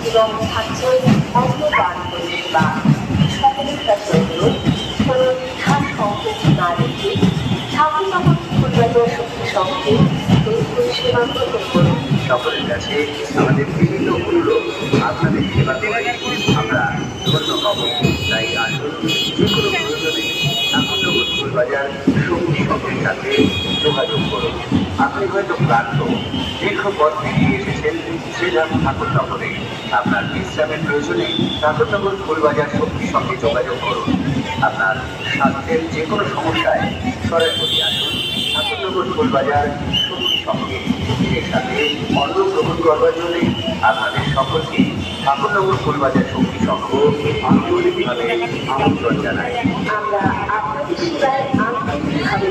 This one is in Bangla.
এবং থাকছে অন্নদান পরিষেবা। সকলের কাছে অনুরোধ কোনো বিধান সংকেত না রেখে ঠাকুরনগর ফুলবাজার শক্তি সঙ্গে এই পরিষেবা গ্রহণ করুন। সকলের কাছে আমাদের বিভিন্ন অনুরোধ, আপনাদের সেবা করে আমরা ধন্য হব। তাই আসুন, যে কোনো প্রয়োজনে ঠাকুরনগর ফুলবাজার শক্তি সঙ্গের সাথে যোগাযোগ করুন। আপনি হয়তো ক্লান্ত, দীর্ঘ পথ পেরিয়ে এসেছেন শ্রীধাম ঠাকুরনগরে। আপনার বিশ্রামের প্রয়োজনে ঠাকুরনগর ফুলবাজার শক্তির সঙ্গে যোগাযোগ করুন। আপনার স্বাস্থ্যের যে কোনো সমস্যায় সরাসরি আসুন ঠাকুরনগর ফুলবাজার শক্তির সঙ্গে। এর সাথে অন্ন গ্রহণ করবার জন্য আপনাদের সকলকে ঠাকুরনগর ফুলবাজার শক্তি সংঘ আন্তরিকভাবে আমন্ত্রণ জানায়। আমরা আপনাদের সেবায় আন্তরিকভাবে